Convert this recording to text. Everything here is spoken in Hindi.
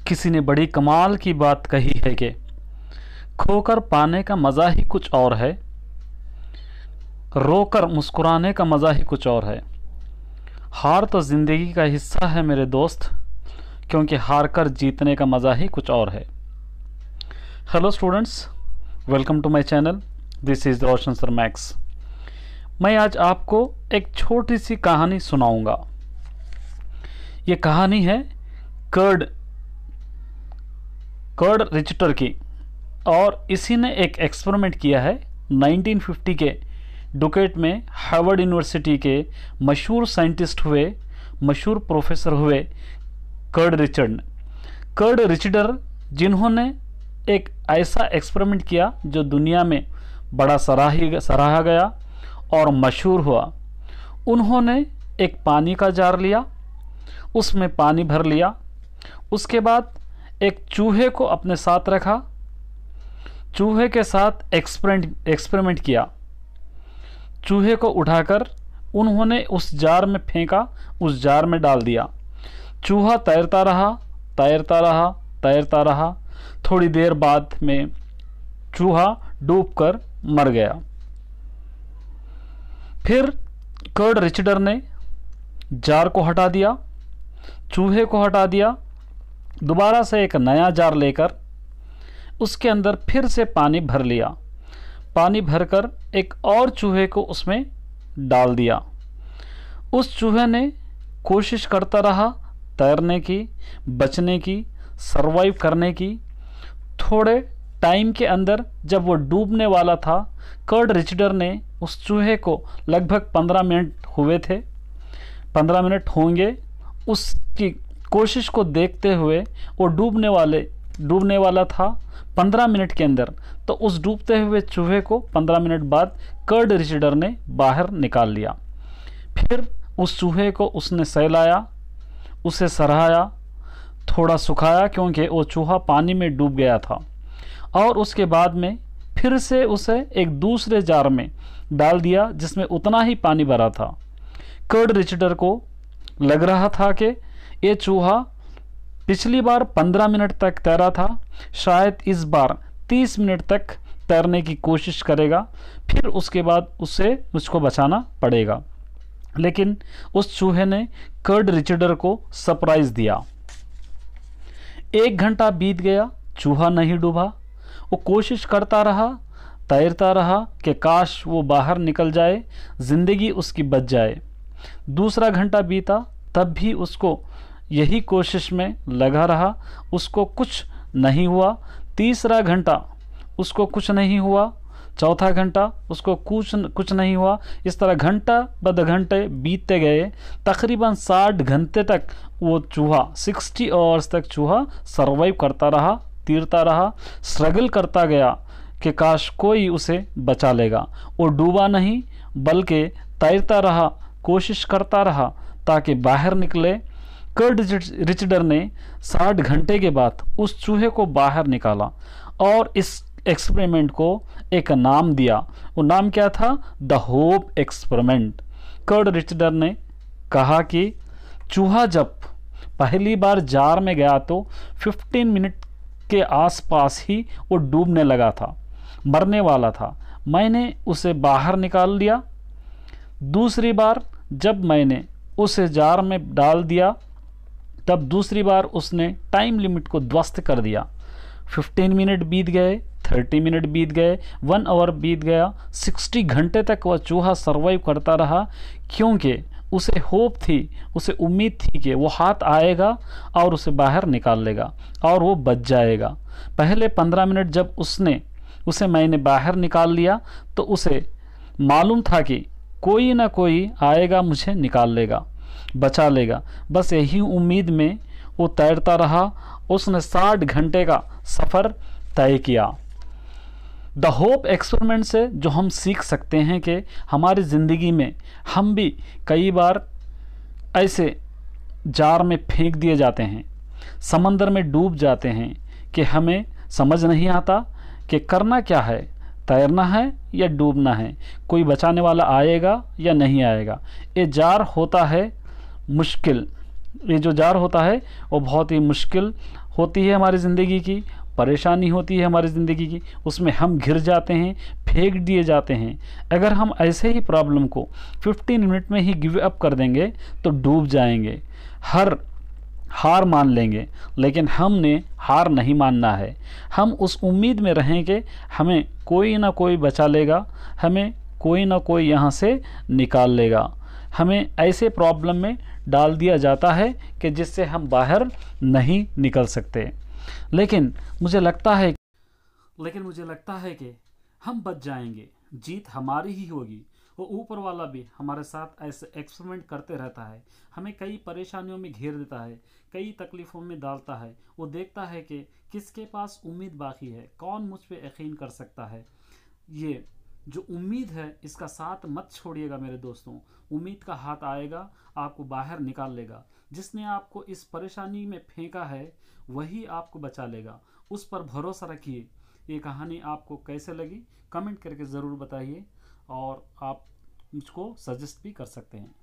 किसी ने बड़ी कमाल की बात कही है कि खोकर पाने का मज़ा ही कुछ और है, रोकर मुस्कुराने का मज़ा ही कुछ और है। हार तो ज़िंदगी का हिस्सा है मेरे दोस्त, क्योंकि हार कर जीतने का मज़ा ही कुछ और है। Hello students, welcome to my channel. This is Roshan sir Max. मैं आज आपको एक छोटी सी कहानी सुनाऊंगा। ये कहानी है कर्ड रिचटर की, और इसी ने एक एक्सपेरिमेंट किया है 1950 के डुकेट में। हार्वर्ड यूनिवर्सिटी के मशहूर साइंटिस्ट हुए, मशहूर प्रोफेसर हुए कर्ड रिचटर, जिन्होंने एक ऐसा एक्सपेरिमेंट किया जो दुनिया में बड़ा सराहा गया और मशहूर हुआ। उन्होंने एक पानी का जार लिया, उसमें पानी भर लिया, उसके बाद एक चूहे को अपने साथ रखा, चूहे के साथ एक्सपेरिमेंट किया। चूहे को उठाकर उन्होंने उस जार में फेंका, उस जार में डाल दिया। चूहा तैरता रहा, तैरता रहा, तैरता रहा। थोड़ी देर बाद में चूहा डूबकर मर गया। फिर कर्ड रिचटर ने जार को हटा दिया, चूहे को हटा दिया, दोबारा से एक नया जार लेकर उसके अंदर फिर से पानी भर लिया। पानी भरकर एक और चूहे को उसमें डाल दिया। उस चूहे ने कोशिश करता रहा तैरने की, बचने की, सरवाइव करने की। थोड़े टाइम के अंदर जब वो डूबने वाला था, कर्ड रिचटर ने उस चूहे को लगभग 15 मिनट हुए थे, 15 मिनट होंगे, उसकी कोशिश को देखते हुए वो डूबने वाला था 15 मिनट के अंदर। तो उस डूबते हुए चूहे को 15 मिनट बाद कर्ड रिचटर ने बाहर निकाल लिया। फिर उस चूहे को उसने सहलाया, उसे सराहा, थोड़ा सुखाया क्योंकि वो चूहा पानी में डूब गया था, और उसके बाद में फिर से उसे एक दूसरे जार में डाल दिया जिसमें उतना ही पानी भरा था। कर्ड रिचटर को लग रहा था कि ये चूहा पिछली बार 15 मिनट तक तैरा था, शायद इस बार 30 मिनट तक तैरने की कोशिश करेगा, फिर उसके बाद उसे मुझको बचाना पड़ेगा। लेकिन उस चूहे ने कर्ड रिचटर को सरप्राइज़ दिया। 1 घंटा बीत गया, चूहा नहीं डूबा। वो कोशिश करता रहा, तैरता रहा कि काश वो बाहर निकल जाए, ज़िंदगी उसकी बच जाए। दूसरा घंटा बीता, तब भी उसको यही कोशिश में लगा रहा, उसको कुछ नहीं हुआ। तीसरा घंटा उसको कुछ नहीं हुआ, चौथा घंटा उसको कुछ नहीं हुआ। इस तरह घंटा बद घंटे बीतते गए। तकरीबन 60 घंटे तक वो चूहा, 60 आवर्स तक चूहा सरवाइव करता रहा, तैरता रहा, स्ट्रगल करता गया कि काश कोई उसे बचा लेगा। वो डूबा नहीं, बल्कि तैरता रहा, कोशिश करता रहा ताकि बाहर निकले। कर्ड रिचटर ने 60 घंटे के बाद उस चूहे को बाहर निकाला और इस एक्सपेरिमेंट को एक नाम दिया। वो नाम क्या था? The hope experiment. Curt Richter ने कहा कि चूहा जब पहली बार जार में गया तो 15 मिनट के आसपास ही वो डूबने लगा था, मरने वाला था। मैंने उसे बाहर निकाल लिया। दूसरी बार जब मैंने उसे जार में डाल दिया, तब दूसरी बार उसने टाइम लिमिट को ध्वस्त कर दिया। 15 मिनट बीत गए, 30 मिनट बीत गए, 1 आवर बीत गया, 60 घंटे तक वह चूहा सरवाइव करता रहा, क्योंकि उसे होप थी, उसे उम्मीद थी कि वो हाथ आएगा और उसे बाहर निकाल लेगा और वो बच जाएगा। पहले 15 मिनट जब उसे मैंने बाहर निकाल लिया तो उसे मालूम था कि कोई ना कोई आएगा, मुझे निकाल लेगा, बचा लेगा। बस यही उम्मीद में वो तैरता रहा। उसने 60 घंटे का सफ़र तय किया। द होप एक्सपेरिमेंट से जो हम सीख सकते हैं कि हमारी ज़िंदगी में हम भी कई बार ऐसे जार में फेंक दिए जाते हैं, समंदर में डूब जाते हैं कि हमें समझ नहीं आता कि करना क्या है, तैरना है या डूबना है, कोई बचाने वाला आएगा या नहीं आएगा। ये जार होता है मुश्किल, ये जो जार होता है वो बहुत ही मुश्किल होती है हमारी ज़िंदगी की, परेशानी होती है हमारी ज़िंदगी की, उसमें हम घिर जाते हैं, फेंक दिए जाते हैं। अगर हम ऐसे ही प्रॉब्लम को 15 मिनट में ही गिव अप कर देंगे तो डूब जाएंगे, हार मान लेंगे। लेकिन हमने हार नहीं मानना है। हम उस उम्मीद में रहें कि हमें कोई ना कोई बचा लेगा, हमें कोई ना कोई यहाँ से निकाल लेगा। हमें ऐसे प्रॉब्लम में डाल दिया जाता है कि जिससे हम बाहर नहीं निकल सकते। लेकिन मुझे लगता है कि हम बच जाएंगे, जीत हमारी ही होगी। वो ऊपर वाला भी हमारे साथ ऐसे एक्सपेरिमेंट करते रहता है, हमें कई परेशानियों में घेर देता है, कई तकलीफ़ों में डालता है। वो देखता है कि किसके पास उम्मीद बाकी है, कौन मुझ पे यकीन कर सकता है। ये जो उम्मीद है इसका साथ मत छोड़िएगा मेरे दोस्तों। उम्मीद का हाथ आएगा, आपको बाहर निकाल लेगा। जिसने आपको इस परेशानी में फेंका है वही आपको बचा लेगा, उस पर भरोसा रखिए। ये कहानी आपको कैसे लगी कमेंट करके ज़रूर बताइए, और आप मुझको सजेस्ट भी कर सकते हैं।